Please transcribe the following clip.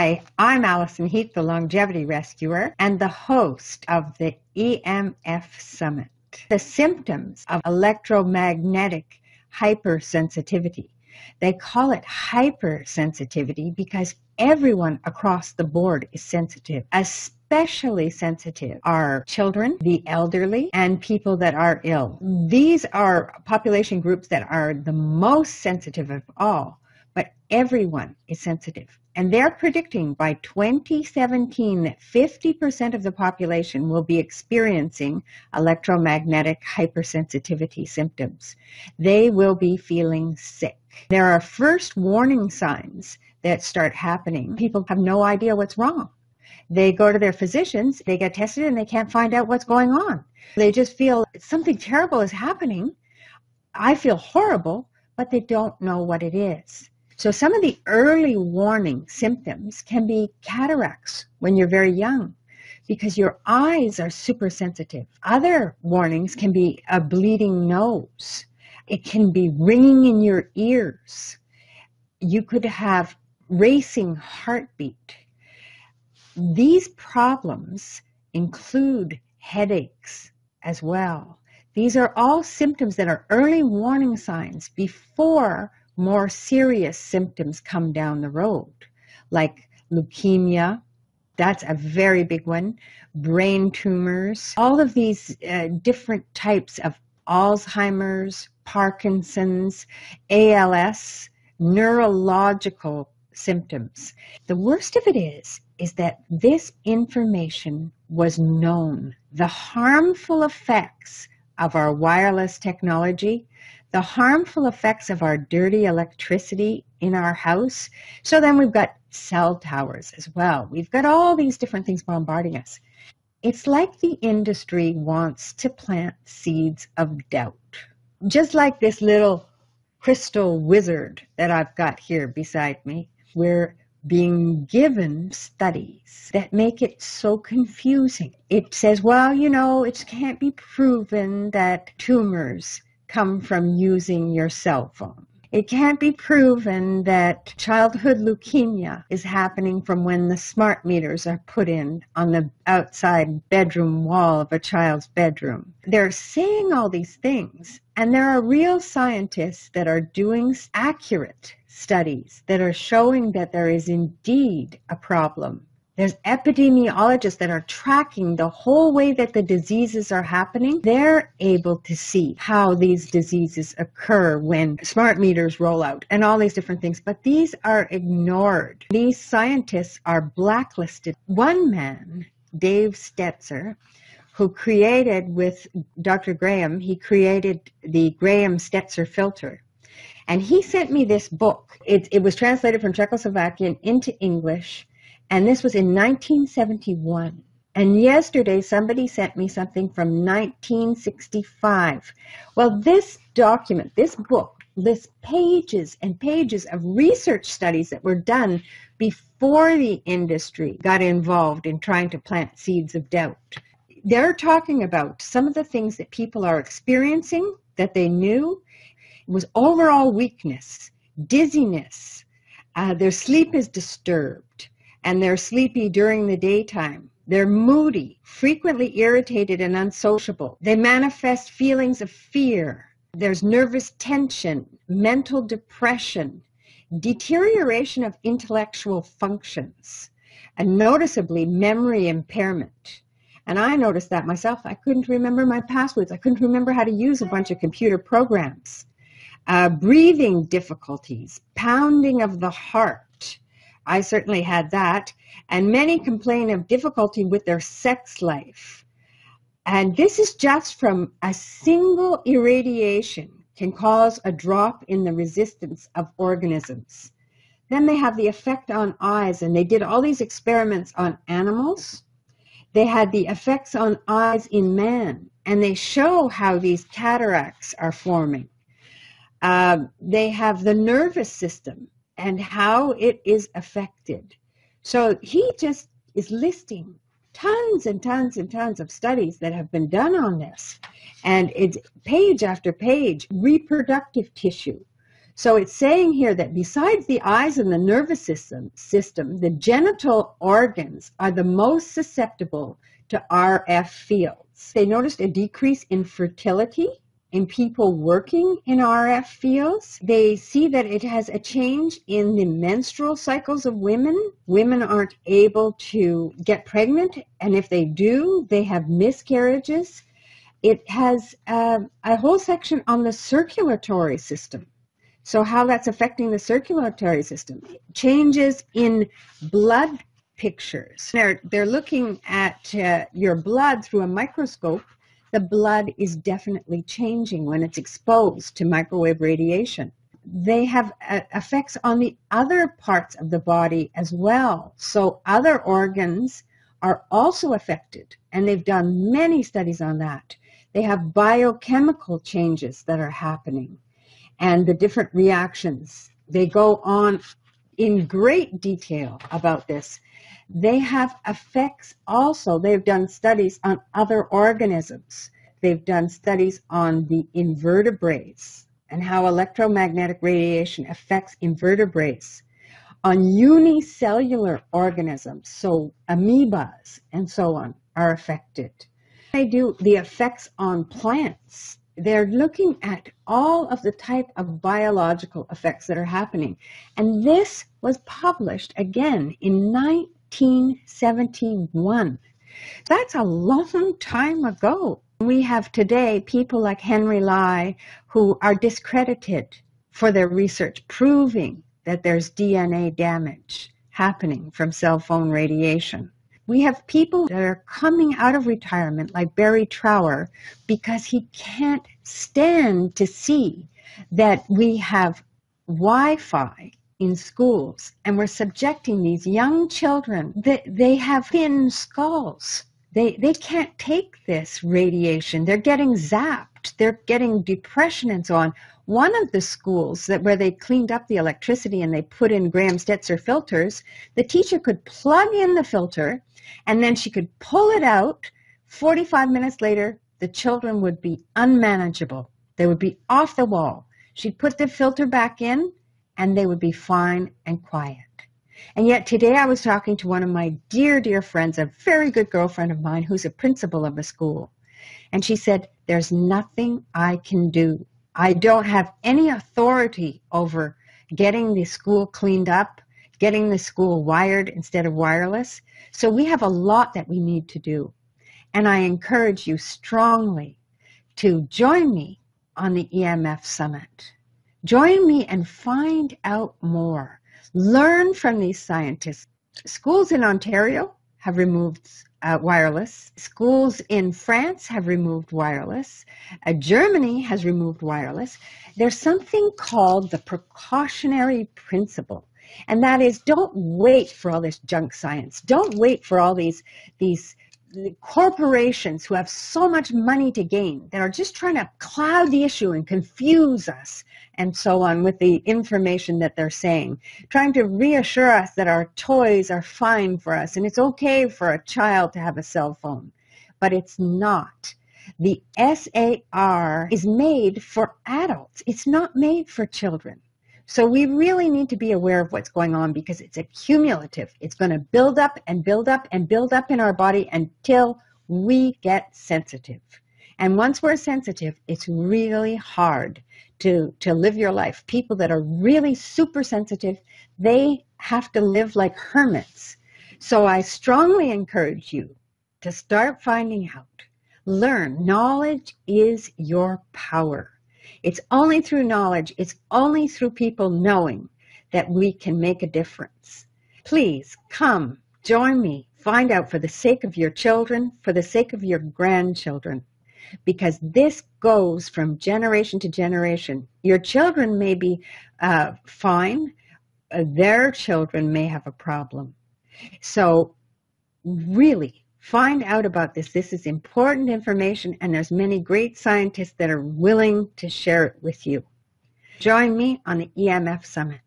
Hi, I'm Alison Heath, the Longevity Rescuer, and the host of the EMF Summit. The symptoms of electromagnetic hypersensitivity. They call it hypersensitivity because everyone across the board is sensitive. Especially sensitive are children, the elderly, and people that are ill. These are population groups that are the most sensitive of all, but everyone is sensitive. And they're predicting by 2017 that 50% of the population will be experiencing electromagnetic hypersensitivity symptoms. They will be feeling sick. There are first warning signs that start happening. People have no idea what's wrong. They go to their physicians, they get tested, and they can't find out what's going on. They just feel something terrible is happening. I feel horrible, but they don't know what it is. So some of the early warning symptoms can be cataracts when you're very young because your eyes are super sensitive. Other warnings can be a bleeding nose. It can be ringing in your ears. You could have racing heartbeat. These problems include headaches as well. These are all symptoms that are early warning signs before more serious symptoms come down the road, like leukemia. That's a very big one. Brain tumors, all of these different types of Alzheimer's, Parkinson's, ALS, neurological symptoms. The worst of it is that this information was known. The harmful effects of our wireless technology, the harmful effects of our dirty electricity in our house. So then we've got cell towers as well. We've got all these different things bombarding us. It's like the industry wants to plant seeds of doubt. Just like this little crystal wizard that I've got here beside me. We're being given studies that make it so confusing. It says, well, it can't be proven that tumors come from using your cell phone. It can't be proven that childhood leukemia is happening from when the smart meters are put in on the outside bedroom wall of a child's bedroom. They're saying all these things, and there are real scientists that are doing accurate studies that are showing that there is indeed a problem. There's epidemiologists that are tracking the whole way that the diseases are happening. They're able to see how these diseases occur when smart meters roll out and all these different things. But these are ignored. These scientists are blacklisted. One man, Dave Stetzer, who created with Dr. Graham, he created the Graham-Stetzer filter. And he sent me this book. It was translated from Czechoslovakian into English. And this was in 1971. And yesterday, somebody sent me something from 1965. Well, this document, this book, lists pages and pages of research studies that were done before the industry got involved in trying to plant seeds of doubt. They're talking about some of the things that people are experiencing that they knew. It was overall weakness, dizziness, their sleep is disturbed. And they're sleepy during the daytime. They're moody, frequently irritated and unsociable. They manifest feelings of fear. There's nervous tension, mental depression, deterioration of intellectual functions, and noticeably memory impairment. And I noticed that myself. I couldn't remember my passwords. I couldn't remember how to use a bunch of computer programs. Breathing difficulties, pounding of the heart. I certainly had that, and many complain of difficulty with their sex life. And this is just from a single irradiation can cause a drop in the resistance of organisms. Then they have the effect on eyes, and they did all these experiments on animals. They had the effects on eyes in man, and they show how these cataracts are forming. They have the nervous system and how it is affected. So he just is listing tons and tons and tons of studies that have been done on this. And it's page after page, reproductive tissue, So it's saying here that besides the eyes and the nervous system, the genital organs are the most susceptible to RF fields. They noticed a decrease in fertility in people working in RF fields. They see that it has a change in the menstrual cycles of women. Women aren't able to get pregnant, and if they do, they have miscarriages. It has a whole section on the circulatory system. So how that's affecting the circulatory system. Changes in blood pictures. They're looking at your blood through a microscope. The blood is definitely changing when it's exposed to microwave radiation. They have effects on the other parts of the body as well. So other organs are also affected, and they've done many studies on that. They have biochemical changes that are happening and the different reactions. They go on in great detail about this. They have effects also. They've done studies on other organisms. They've done studies on the invertebrates and how electromagnetic radiation affects invertebrates, on unicellular organisms, so amoebas and so on are affected. They do the effects on plants. They're looking at all of the type of biological effects that are happening. And this was published again in 1971. That's a long time ago. We have today people like Henry Lai who are discredited for their research, proving that there's DNA damage happening from cell phone radiation. We have people that are coming out of retirement like Barry Trower because he can't stand to see that we have Wi-Fi in schools and we're subjecting these young children. They have thin skulls. They can't take this radiation. They're getting zapped. They're getting depression and so on. One of the schools where they cleaned up the electricity and they put in Graham-Stetzer filters, the teacher could plug in the filter and then she could pull it out. 45 minutes later, the children would be unmanageable. They would be off the wall. She'd put the filter back in and they would be fine and quiet. And yet today I was talking to one of my dear, dear friends, a very good girlfriend of mine who's a principal of a school. And she said, there's nothing I can do. I don't have any authority over getting the school cleaned up, getting the school wired instead of wireless. So we have a lot that we need to do. And I encourage you strongly to join me on the EMF Summit. Join me and find out more. Learn from these scientists. Schools in Ontario have removed wireless. Schools in France have removed wireless. Germany has removed wireless. There's something called the precautionary principle. And that is, don't wait for all this junk science. Don't wait for all these corporations who have so much money to gain that are just trying to cloud the issue and confuse us and so on with the information that they're saying, trying to reassure us that our toys are fine for us and it's okay for a child to have a cell phone. But it's not. The SAR is made for adults. It's not made for children. So we really need to be aware of what's going on because it's accumulative. It's going to build up and build up and build up in our body until we get sensitive. And once we're sensitive, it's really hard to live your life. People that are really super sensitive, they have to live like hermits. So I strongly encourage you to start finding out. Learn. Knowledge is your power. It's only through knowledge, it's only through people knowing that we can make a difference. Please come, join me, find out for the sake of your children, for the sake of your grandchildren, because this goes from generation to generation. Your children may be fine, their children may have a problem. So really, find out about this. This is important information, and there's many great scientists that are willing to share it with you. Join me on the EMF Summit.